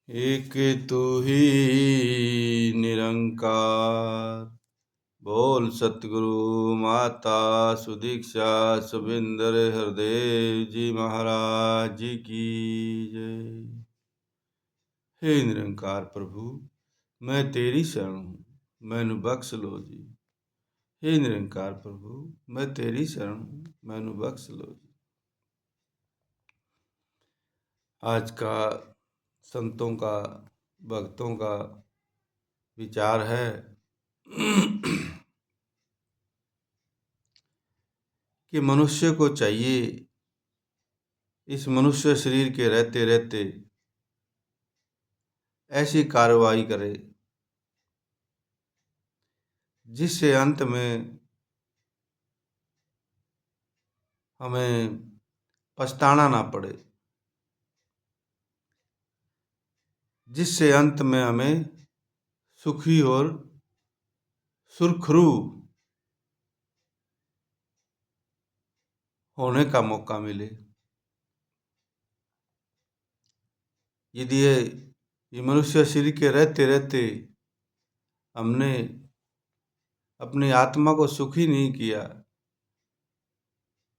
एक तू ही निरंकार। बोल सतगुरु माता सुदीक्षा सुबिंदर हरदेव जी महाराज जी की जय। हे निरंकार प्रभु, मैं तेरी शरण हूँ, मैनू बख्श लो जी। हे निरंकार प्रभु, मैं तेरी शरण हूँ, मैनू बख्श लो जी। आज का संतों का, भक्तों का विचार है कि मनुष्य को चाहिए इस मनुष्य शरीर के रहते रहते ऐसी कार्रवाई करे जिससे अंत में हमें पछताना ना पड़े, जिससे अंत में हमें सुखी और सुरखरू होने का मौका मिले। यदि ये मनुष्य शरीर के रहते रहते हमने अपनी आत्मा को सुखी नहीं किया,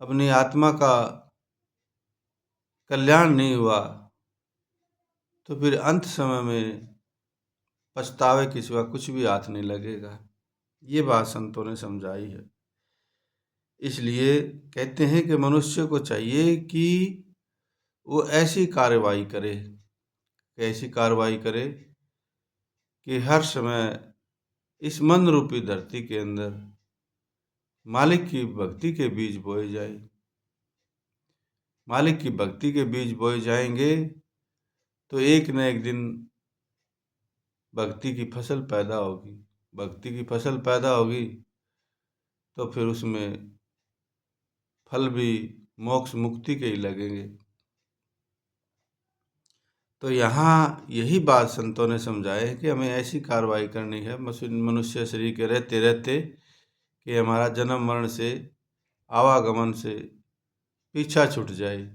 अपनी आत्मा का कल्याण नहीं हुआ, तो फिर अंत समय में पछतावे के सिवा कुछ भी हाथ नहीं लगेगा। ये बात संतों ने समझाई है। इसलिए कहते हैं कि मनुष्य को चाहिए कि वो ऐसी कार्रवाई करे, ऐसी कार्रवाई करे कि हर समय इस मन रूपी धरती के अंदर मालिक की भक्ति के बीज बोए जाए। मालिक की भक्ति के बीज बोए जाएंगे तो एक न एक दिन भक्ति की फसल पैदा होगी। भक्ति की फसल पैदा होगी तो फिर उसमें फल भी मोक्ष मुक्ति के ही लगेंगे। तो यहाँ यही बात संतों ने समझाए है कि हमें ऐसी कार्रवाई करनी है मनुष्य शरीर के रहते रहते कि हमारा जन्म मरण से, आवागमन से पीछा छूट जाए।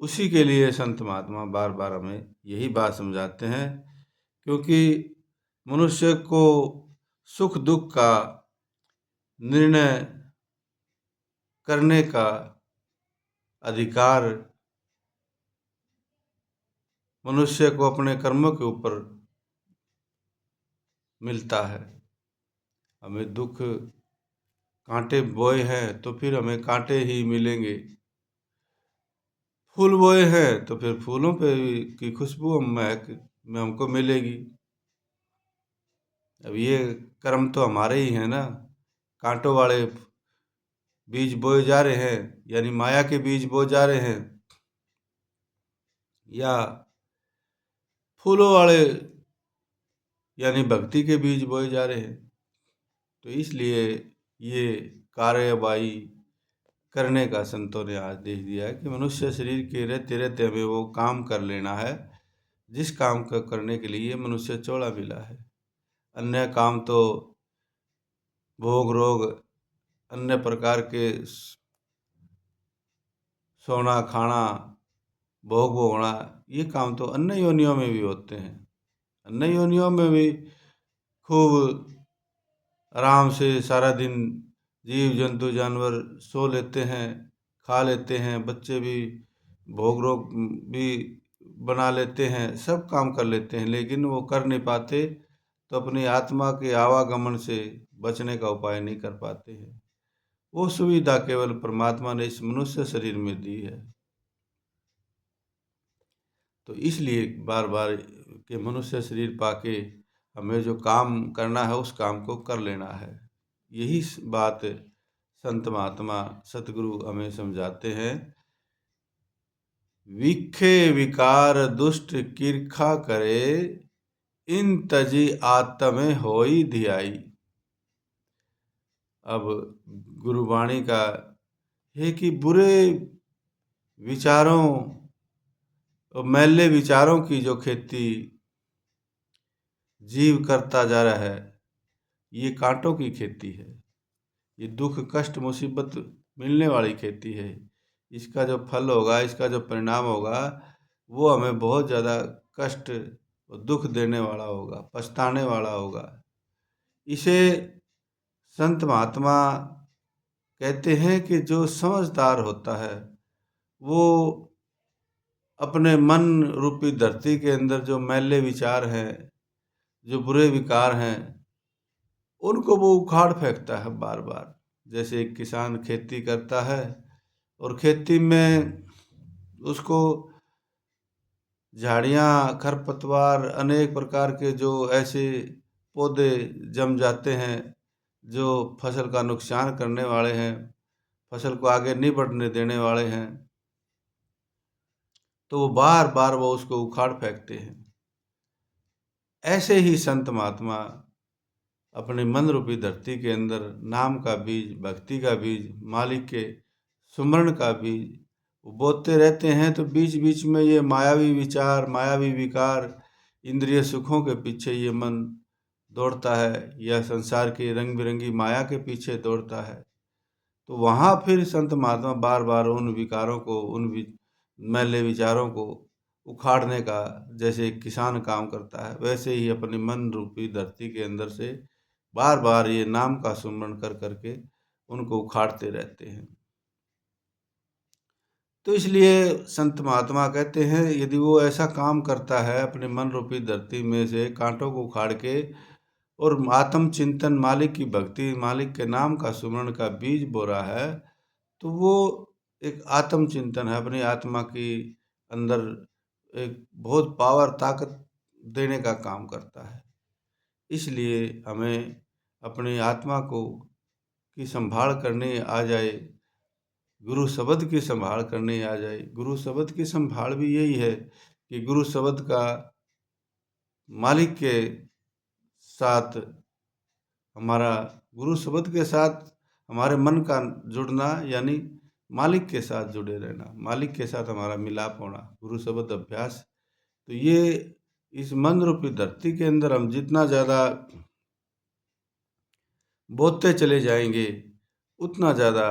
उसी के लिए संत महात्मा बार बार हमें यही बात समझाते हैं, क्योंकि मनुष्य को सुख दुख का निर्णय करने का अधिकार मनुष्य को अपने कर्मों के ऊपर मिलता है। हमें दुख कांटे बोए हैं तो फिर हमें कांटे ही मिलेंगे, फूल बोए हैं तो फिर फूलों पे की खुशबू महक में हमको मिलेगी। अब ये कर्म तो हमारे ही हैं ना। कांटों वाले बीज बोए जा रहे हैं, यानी माया के बीज बोए जा रहे हैं, या फूलों वाले यानी भक्ति के बीज बोए जा रहे हैं। तो इसलिए ये कार्यवाही करने का संतों ने आदेश दिया है कि मनुष्य शरीर के रहते रहते हमें वो काम कर लेना है जिस काम को करने के लिए मनुष्य चौड़ा मिला है। अन्य काम तो भोग रोग, अन्य प्रकार के सोना खाना, भोग भोगना, ये काम तो अन्य योनियों में भी होते हैं। अन्य योनियों में भी खूब आराम से सारा दिन जीव जंतु जानवर सो लेते हैं, खा लेते हैं, बच्चे भी भोग रोग भी बना लेते हैं, सब काम कर लेते हैं, लेकिन वो कर नहीं पाते तो अपनी आत्मा के आवागमन से बचने का उपाय नहीं कर पाते हैं। वो सुविधा केवल परमात्मा ने इस मनुष्य शरीर में दी है। तो इसलिए बार बार के मनुष्य शरीर पाके हमें जो काम करना है उस काम को कर लेना है। यही बात संत महात्मा सतगुरु हमें समझाते हैं। विखे विकार दुष्ट किरखा करे, इन तजी आत्मे होई धियाई। अब गुरुवाणी का है कि बुरे विचारों और मैले विचारों की जो खेती जीव करता जा रहा है, ये कांटों की खेती है। ये दुख कष्ट मुसीबत मिलने वाली खेती है। इसका जो फल होगा, इसका जो परिणाम होगा, वो हमें बहुत ज़्यादा कष्ट और दुख देने वाला होगा, पछताने वाला होगा। इसे संत महात्मा कहते हैं कि जो समझदार होता है वो अपने मन रूपी धरती के अंदर जो मैले विचार हैं, जो बुरे विकार हैं, उनको वो उखाड़ फेंकता है बार बार। जैसे एक किसान खेती करता है और खेती में उसको झाड़ियाँ, खरपतवार, अनेक प्रकार के जो ऐसे पौधे जम जाते हैं जो फसल का नुकसान करने वाले हैं, फसल को आगे नहीं बढ़ने देने वाले हैं, तो वो बार बार वो उसको उखाड़ फेंकते हैं। ऐसे ही संत महात्मा अपने मन रूपी धरती के अंदर नाम का बीज, भक्ति का बीज, मालिक के सुमरण का बीज बोते रहते हैं। तो बीच बीच में ये मायावी विचार, मायावी विकार, इंद्रिय सुखों के पीछे ये मन दौड़ता है या संसार की रंग बिरंगी माया के पीछे दौड़ता है। तो वहाँ फिर संत महात्मा बार बार उन विकारों को, मैले विचारों को उखाड़ने का, जैसे एक किसान काम करता है, वैसे ही अपने मन रूपी धरती के अंदर से बार बार ये नाम का सुमरण कर करके उनको उखाड़ते रहते हैं। तो इसलिए संत महात्मा कहते हैं यदि वो ऐसा काम करता है, अपने मन रूपी धरती में से कांटों को उखाड़ के और आत्म चिंतन, मालिक की भक्ति, मालिक के नाम का सुमरण का बीज बो रहा है, तो वो एक आत्म चिंतन है, अपनी आत्मा की अंदर एक बहुत पावर, ताकत देने का काम करता है। इसलिए हमें अपनी आत्मा को की संभाल करने आ जाए, गुरु शब्द की संभाल करने आ जाए। गुरु शब्द की संभाल भी यही है कि गुरु शब्द का मालिक के साथ हमारा, गुरु शब्द के साथ हमारे मन का जुड़ना, यानी मालिक के साथ जुड़े रहना, मालिक के साथ हमारा मिलाप होना, गुरु शब्द अभ्यास। तो ये इस मन रूपी धरती के अंदर हम जितना ज़्यादा बोते चले जाएंगे, उतना ज़्यादा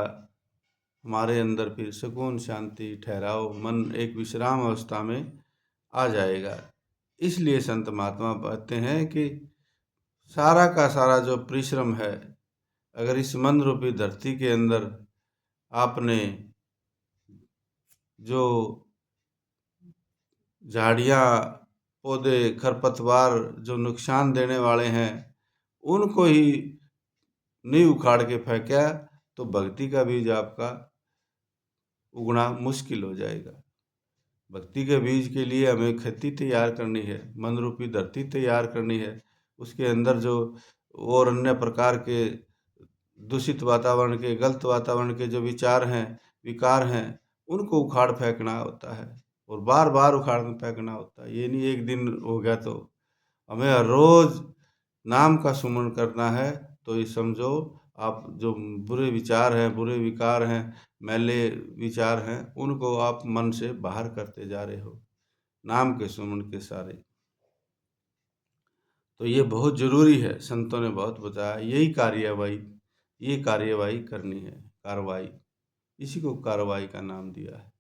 हमारे अंदर फिर सुकून, शांति, ठहराव, मन एक विश्राम अवस्था में आ जाएगा। इसलिए संत महात्मा कहते हैं कि सारा का सारा जो परिश्रम है, अगर इस मन रूपी धरती के अंदर आपने जो झाड़ियाँ, पौधे, खरपतवार जो नुकसान देने वाले हैं, उनको ही नहीं उखाड़ के फेंका, तो भक्ति का बीज आपका उगना मुश्किल हो जाएगा। भक्ति के बीज के लिए हमें खेती तैयार करनी है, मन रूपी धरती तैयार करनी है। उसके अंदर जो और अन्य प्रकार के दूषित वातावरण के, गलत वातावरण के जो विचार हैं, विकार हैं, उनको उखाड़ फेंकना होता है और बार बार उखाड़ फेंकना होता है। ये नहीं एक दिन हो गया। तो हमें हर रोज नाम का सुमरण करना है। तो ये समझो, आप जो बुरे विचार हैं, बुरे विकार हैं, मैले विचार हैं, उनको आप मन से बाहर करते जा रहे हो नाम के सुमरण के सारे। तो ये बहुत जरूरी है, संतों ने बहुत बताया। यही कार्यवाही, ये कार्यवाही करनी है, कार्रवाई, इसी को कार्रवाई का नाम दिया है।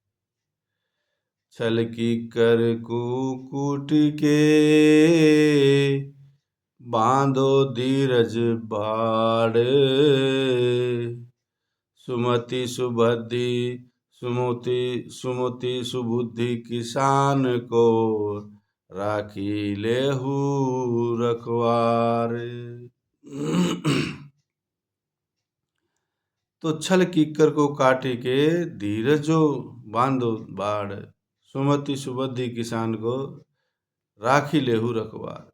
छल की कर कुकुट के बांधो धीरज बाड़, सुमति सुबुद्धि, सुमति सुबुद्धि किसान को राखी लेहू रखवार। तो छल कीकर को काटे के धीरजो बांधो बाड़, सुमति सुबुद्धि किसान को राखी लेहू रखवार।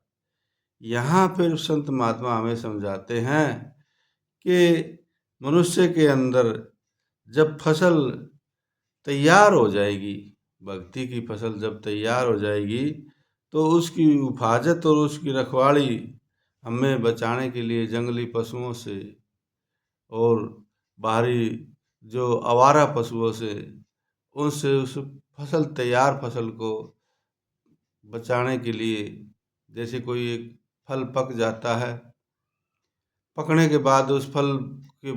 यहाँ फिर संत महात्मा हमें समझाते हैं कि मनुष्य के अंदर जब फसल तैयार हो जाएगी, भक्ति की फसल जब तैयार हो जाएगी, तो उसकी हिफाजत और उसकी रखवाली हमें बचाने के लिए जंगली पशुओं से और बाहरी जो आवारा पशुओं से, उनसे उस फसल, तैयार फसल को बचाने के लिए, जैसे कोई एक फल पक जाता है, पकने के बाद उस फल के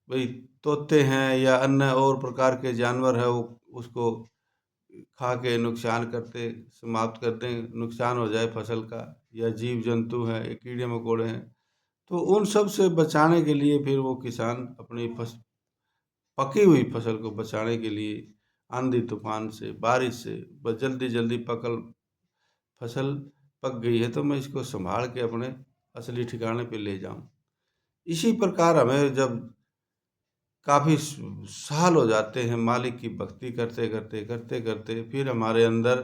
भाई तोते हैं या अन्य और प्रकार के जानवर है, वो उसको खा के नुकसान करते समाप्त कर दें, नुकसान हो जाए फसल का, या जीव जंतु हैं, या कीड़े मकोड़े हैं, तो उन सब से बचाने के लिए फिर वो किसान अपनी पकी हुई फसल को बचाने के लिए आंधी तूफान से, बारिश से, बस जल्दी जल्दी फसल पक गई है तो मैं इसको संभाल के अपने असली ठिकाने पे ले जाऊं। इसी प्रकार हमें जब काफ़ी साल हो जाते हैं मालिक की भक्ति करते करते करते करते, फिर हमारे अंदर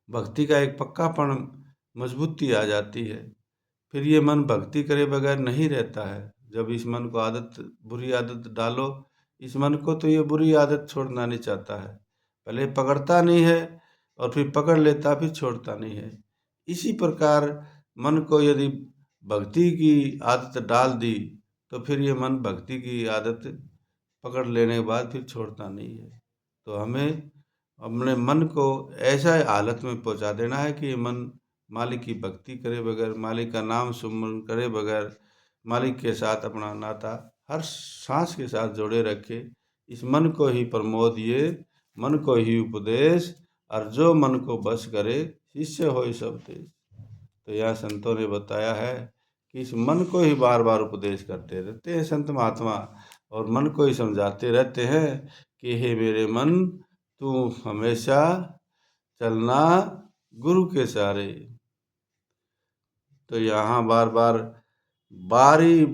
भक्ति का एक पक्कापन, मजबूती आ जाती है। फिर ये मन भक्ति करे बगैर नहीं रहता है। जब इस मन को बुरी आदत डालो इस मन को, तो ये बुरी आदत छोड़ना नहीं चाहता है। पहले पकड़ता नहीं है और फिर पकड़ लेता, फिर छोड़ता नहीं है। इसी प्रकार मन को यदि भक्ति की आदत डाल दी तो फिर ये मन भक्ति की आदत पकड़ लेने के बाद फिर छोड़ता नहीं है। तो हमें अपने मन को ऐसा हालत में पहुंचा देना है कि ये मन मालिक की भक्ति करे बगैर, मालिक का नाम सुमरन करे बगैर, मालिक के साथ अपना नाता हर सांस के साथ जोड़े रखे। इस मन को ही प्रमोद ये, मन को ही उपदेश, और जो मन को बस करे शिष्य होय सब देश। तो यह संतों ने बताया है कि इस मन को ही बार बार उपदेश करते रहते हैं संत महात्मा, और मन को ही समझाते रहते हैं कि हे मेरे मन, तू हमेशा चलना गुरु के सहारे। तो यहाँ बार बार बारी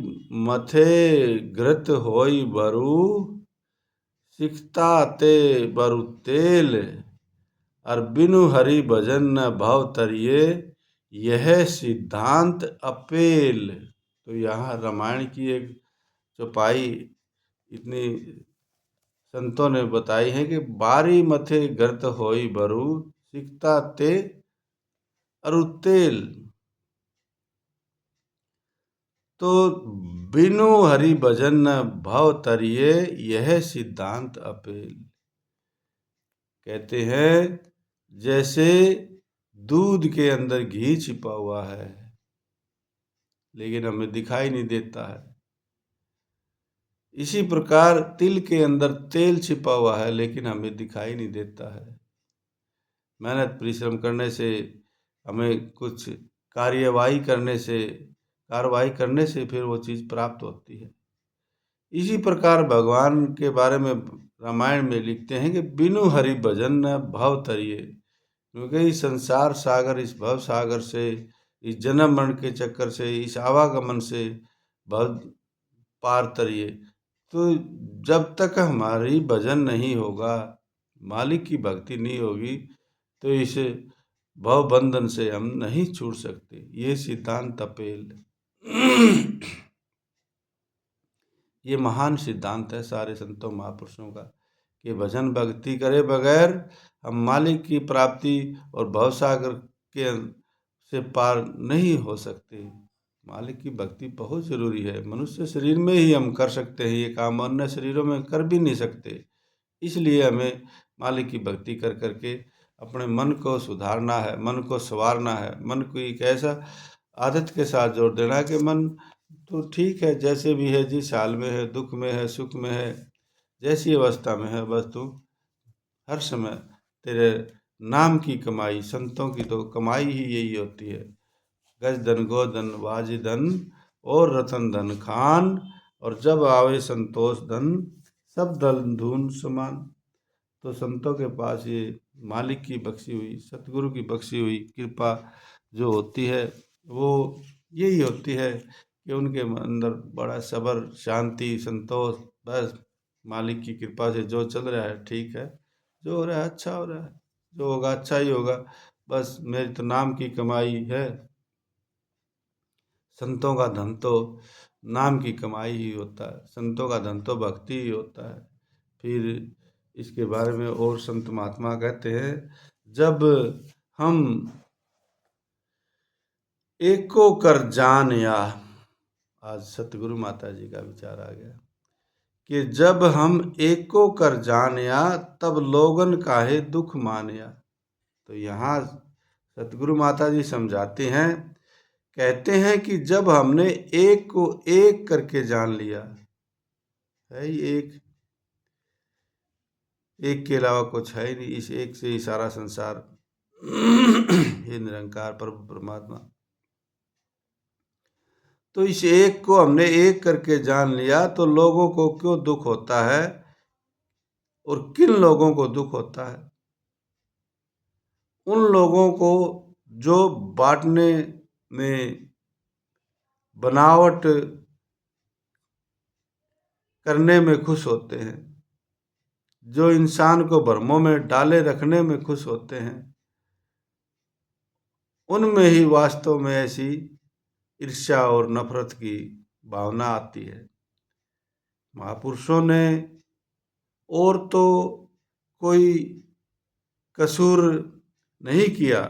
मथे घृत होई बरु, सिकता ते बरु तेल, और बिनु हरि भजन न भव तरिए, यह सिद्धांत अपेल। तो यहाँ रामायण की एक चौपाई इतनी संतों ने बताई है कि बारी मथे घृत होई बरु, सिकता ते अरु तेल, तो बिनु हरि भजन न भव तरिए, यह सिद्धांत अपेल। कहते हैं जैसे दूध के अंदर घी छिपा हुआ है लेकिन हमें दिखाई नहीं देता है, इसी प्रकार तिल के अंदर तेल छिपा हुआ है लेकिन हमें दिखाई नहीं देता है। मेहनत परिश्रम करने से, हमें कुछ कार्रवाई करने से फिर वो चीज़ प्राप्त होती है। इसी प्रकार भगवान के बारे में रामायण में लिखते हैं कि बिनु हरि भजन न भव तरिए, क्योंकि इस संसार सागर, इस भव सागर से, इस जन्म मरण के चक्कर से, इस आवागमन से भव पार तरिए। तो जब तक हमारी भजन नहीं होगा, मालिक की भक्ति नहीं होगी, तो इस भव बंधन से हम नहीं छूट सकते। ये सिद्धांत अपेल ये महान सिद्धांत है सारे संतों महापुरुषों का कि भजन भक्ति करे बगैर हम मालिक की प्राप्ति और भवसागर के से पार नहीं हो सकते। मालिक की भक्ति बहुत जरूरी है। मनुष्य शरीर में ही हम कर सकते हैं ये काम, अन्य शरीरों में कर भी नहीं सकते। इसलिए हमें मालिक की भक्ति कर करके अपने मन को सुधारना है, मन को संवारना है, मन को एक ऐसा आदत के साथ जोड़ देना है कि मन तो ठीक है, जैसे भी है, जिस हाल में है, दुख में है, सुख में है, जैसी अवस्था में है, बस तू हर समय तेरे नाम की कमाई, संतों की तो कमाई ही यही होती है। गज धन गो धन बाज धन और रतन धन खान, और जब आवे संतोष धन सब धन धून समान। तो संतों के पास ये मालिक की बख्शी हुई, सतगुरु की बख्शी हुई कृपा जो होती है वो यही होती है कि उनके अंदर बड़ा सब्र, शांति, संतोष, बस मालिक की कृपा से जो चल रहा है ठीक है, जो हो रहा है अच्छा हो रहा है, जो होगा अच्छा ही होगा, बस मेरी तो नाम की कमाई है। संतों का धन तो नाम की कमाई ही होता है, संतों का धन तो भक्ति ही होता है। फिर इसके बारे में और संत महात्मा कहते हैं, जब हम एको कर जान या, आज सतगुरु माता जी का विचार आ गया कि जब हम एको कर जान या, तब लोगन काहे दुख मानया। तो यहाँ सतगुरु माता जी समझाते हैं, कहते हैं कि जब हमने एक को एक करके जान लिया है, एक एक के अलावा कुछ है ही नहीं, इस एक से ही सारा संसार ये निरंकार परम परमात्मा। तो इस एक को हमने एक करके जान लिया तो लोगों को क्यों दुख होता है और किन लोगों को दुख होता है? उन लोगों को जो बांटने में बनावट करने में खुश होते हैं, जो इंसान को भ्रमों में डाले रखने में खुश होते हैं, उनमें ही वास्तव में ऐसी ईर्ष्या और नफरत की भावना आती है। महापुरुषों ने और तो कोई कसूर नहीं किया,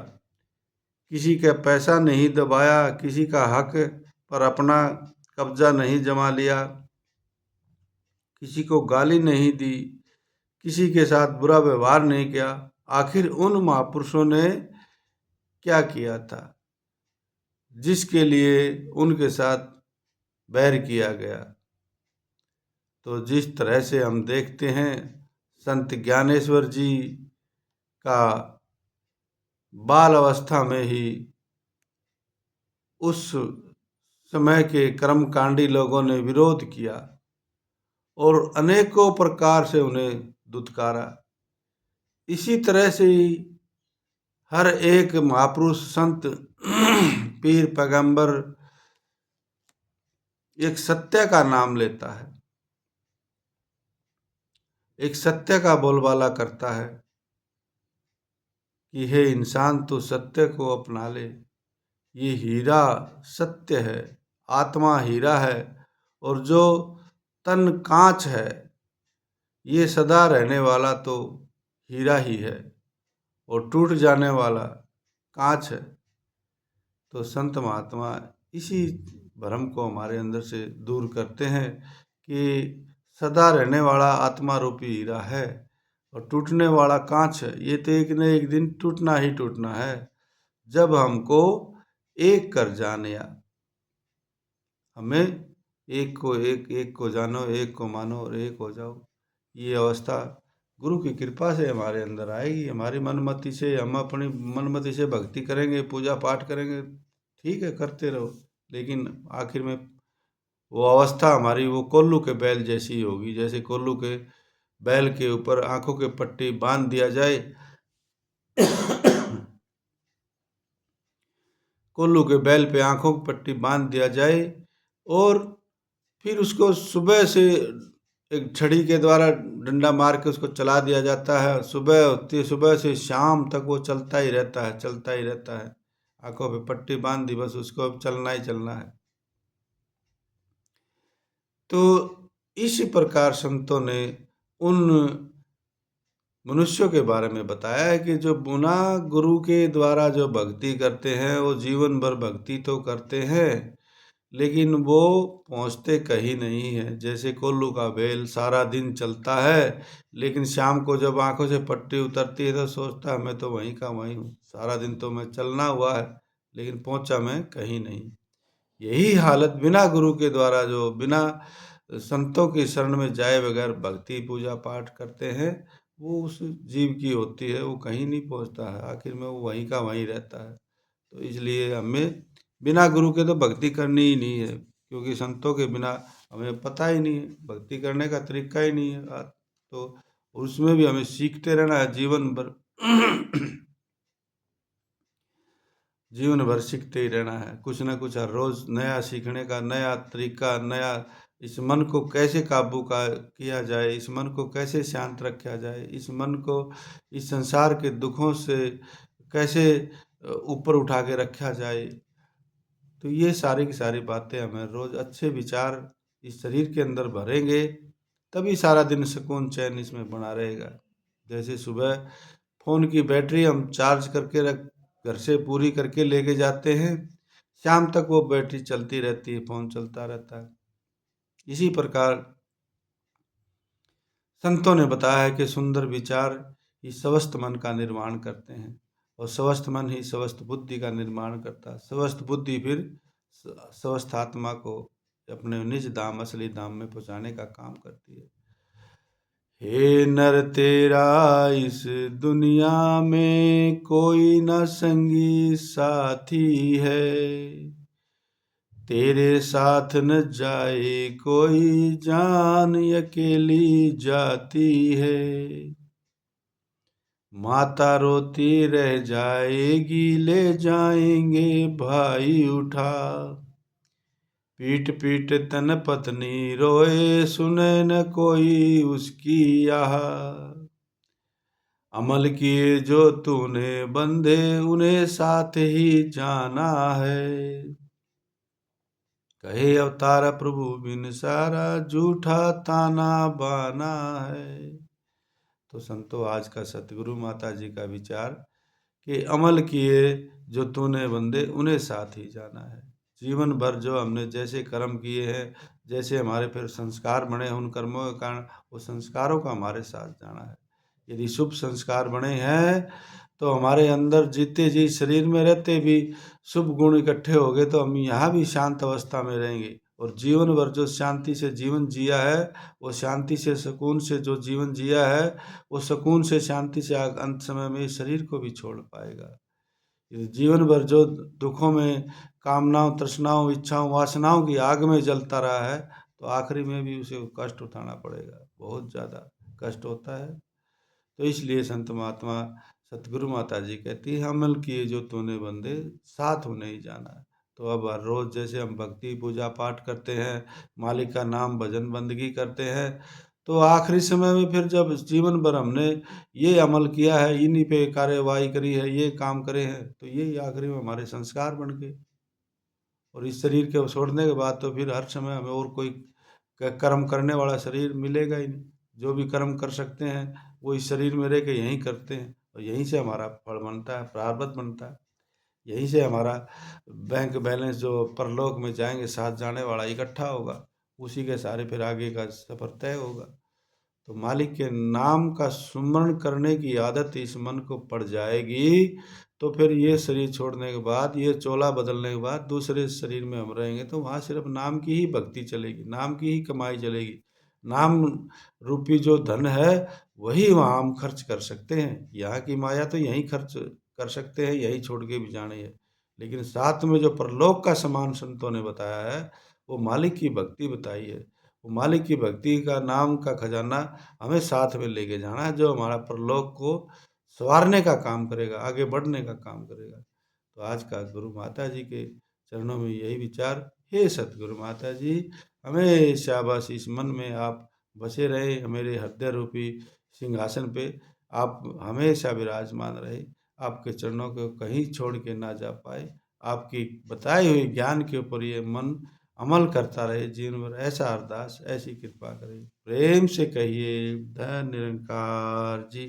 किसी का पैसा नहीं दबाया, किसी का हक पर अपना कब्जा नहीं जमा लिया, किसी को गाली नहीं दी, किसी के साथ बुरा व्यवहार नहीं किया। आखिर उन महापुरुषों ने क्या किया था जिसके लिए उनके साथ बैर किया गया? तो जिस तरह से हम देखते हैं संत ज्ञानेश्वर जी का बाल अवस्था में ही उस समय के कर्मकांडी लोगों ने विरोध किया और अनेकों प्रकार से उन्हें दुत्कारा। इसी तरह से ही हर एक महापुरुष संत पीर पैगंबर एक सत्य का नाम लेता है, एक सत्य का बोलबाला करता है कि हे इंसान तू सत्य को अपना ले, ये हीरा सत्य है, आत्मा हीरा है और जो तन कांच है ये सदा रहने वाला तो हीरा ही है और टूट जाने वाला कांच है। तो संत महात्मा इसी भ्रम को हमारे अंदर से दूर करते हैं कि सदा रहने वाला आत्मा रूपी हीरा है और टूटने वाला कांच है, ये तो एक न एक दिन टूटना ही टूटना है। जब हमको एक कर जान या हमें एक को जानो, एक को मानो और एक हो जाओ, ये अवस्था गुरु की कृपा से हमारे अंदर आएगी। हमारी मनमति से हम अपनी मनमति से भक्ति करेंगे, पूजा पाठ करेंगे, ठीक है करते रहो, लेकिन आखिर में वो अवस्था हमारी वो कोल्लू के बैल जैसी होगी। जैसे कोल्लू के बैल के ऊपर आंखों के पट्टी बांध दिया जाए कोल्लू के बैल पे आंखों की पट्टी बांध दिया जाए और फिर उसको सुबह से एक छड़ी के द्वारा डंडा मार के उसको चला दिया जाता है। सुबह होती है, सुबह से शाम तक वो चलता ही रहता है, चलता ही रहता है। आंखों पे पट्टी बांध दी, बस उसको अब चलना ही चलना है। तो इसी प्रकार संतों ने उन मनुष्यों के बारे में बताया है कि जो बिना गुरु के द्वारा जो भक्ति करते हैं वो जीवन भर भक्ति तो करते हैं लेकिन वो पहुंचते कहीं नहीं है। जैसे कोल्लू का बैल सारा दिन चलता है लेकिन शाम को जब आंखों से पट्टी उतरती है तो सोचता है मैं तो वहीं का वहीं हूँ, सारा दिन तो मैं चलना हुआ है लेकिन पहुंचा मैं कहीं नहीं। यही हालत बिना गुरु के द्वारा जो बिना संतों की शरण में जाए बगैर भक्ति पूजा पाठ करते हैं वो उस जीव की होती है, वो कहीं नहीं पहुंचता है, आखिर में वो वहीं का वहीं रहता है। तो इसलिए हमें बिना गुरु के तो भक्ति करनी ही नहीं है, क्योंकि संतों के बिना हमें पता ही नहीं है, भक्ति करने का तरीका ही नहीं है। तो उसमें भी हमें सीखते रहना है जीवन भर जीवन भर सीखते ही रहना है, कुछ ना कुछ हर रोज नया सीखने का नया तरीका, नया इस मन को कैसे काबू का किया जाए, इस मन को कैसे शांत रखा जाए, इस मन को इस संसार के दुखों से कैसे ऊपर उठा के रखा जाए। तो ये सारी की सारी बातें हमें रोज अच्छे विचार इस शरीर के अंदर भरेंगे तभी सारा दिन सुकून चैन इसमें बना रहेगा। जैसे सुबह फ़ोन की बैटरी हम चार्ज करके रख घर से पूरी करके लेके जाते हैं, शाम तक वो बैटरी चलती रहती है, फ़ोन चलता रहता है। इसी प्रकार संतों ने बताया है कि सुंदर विचार ही स्वस्थ मन का निर्माण करते हैं और स्वस्थ मन ही स्वस्थ बुद्धि का निर्माण करता है। स्वस्थ बुद्धि फिर स्वस्थ आत्मा को अपने निज धाम असली धाम में पहुंचाने का काम करती है। हे नर तेरा इस दुनिया में कोई न संगी साथी है, तेरे साथ न जाए कोई जान अकेली जाती है। माता रोती रह जाएगी ले जाएंगे भाई उठा, पीट पीट तन पत्नी रोए सुने न कोई उसकी आह। अमल किए जो तूने बंधे उन्हें साथ ही जाना है, कहे अवतार प्रभु बिन सारा झूठा ताना बाना है। तो संतो आज का सतगुरु माता जी का विचार कि अमल किए जो तूने बंदे उन्हें साथ ही जाना है। जीवन भर जो हमने जैसे कर्म किए हैं, जैसे हमारे फिर संस्कार बने हैं, उन कर्मों के कारण वो संस्कारों का हमारे साथ जाना है। यदि शुभ संस्कार बने हैं तो हमारे अंदर जीते जी शरीर में रहते भी शुभ गुण इकट्ठे हो गए तो हम यहाँ भी शांत अवस्था में रहेंगे। और जीवन भर जो शांति से जीवन जिया है, वो शांति से सुकून से जो जीवन जिया है, वो सुकून से शांति से अंत समय में इस शरीर को भी छोड़ पाएगा। जीवन भर जो दुखों में कामनाओं तृष्णाओं इच्छाओं वासनाओं की आग में जलता रहा है तो आखिरी में भी उसे कष्ट उठाना पड़ेगा, बहुत ज़्यादा कष्ट होता है। तो इसलिए संत महात्मा सतगुरु माता जी कहती है अमल किए जो तूने बंदे साथ उन्हें ही जाना है। तो अब हर रोज़ जैसे हम भक्ति पूजा पाठ करते हैं, मालिक का नाम भजन बंदगी करते हैं, तो आखिरी समय में फिर जब जीवन भर हमने ये अमल किया है, इन्हीं पे कार्यवाही करी है, ये काम करे हैं, तो यही आखिरी में हमारे संस्कार बन गए। और इस शरीर के छोड़ने के बाद तो फिर हर समय हमें और कोई कर्म करने वाला शरीर मिलेगा ही नहीं। जो भी कर्म कर सकते हैं वो इस शरीर में रह के यहीं करते हैं और यहीं से हमारा फल बनता है, प्रारब्ध बनता है। यहीं से हमारा बैंक बैलेंस जो परलोक में जाएंगे साथ जाने वाला इकट्ठा होगा, उसी के सारे फिर आगे का सफर तय होगा। तो मालिक के नाम का सुमरण करने की आदत इस मन को पड़ जाएगी तो फिर ये शरीर छोड़ने के बाद, ये चोला बदलने के बाद दूसरे शरीर में हम रहेंगे तो वहाँ सिर्फ नाम की ही भक्ति चलेगी, नाम की ही कमाई चलेगी। नाम रूपी जो धन है वही वहाँ हम खर्च कर सकते हैं। यहाँ की माया तो यहीं खर्च कर सकते हैं, यहीं छोड़ के भी जाने है। लेकिन साथ में जो परलोक का सामान संतों ने बताया है वो मालिक की भक्ति बताई है। वो मालिक की भक्ति का नाम का खजाना हमें साथ में लेके जाना है, जो हमारा परलोक को संवारने का काम करेगा, आगे बढ़ने का काम करेगा। तो आज का गुरु माता जी के चरणों में यही विचार, हे सतगुरु माता जी हमेशा बस इस मन में आप बसे रहे, मेरे हृदय रूपी सिंहासन पे आप हमेशा विराजमान रहे, आपके चरणों को कहीं छोड़ के ना जा पाए, आपकी बताई हुई ज्ञान के ऊपर ये मन अमल करता रहे जीवन भर, ऐसा अरदास ऐसी कृपा करे। प्रेम से कहिए धन निरंकार जी।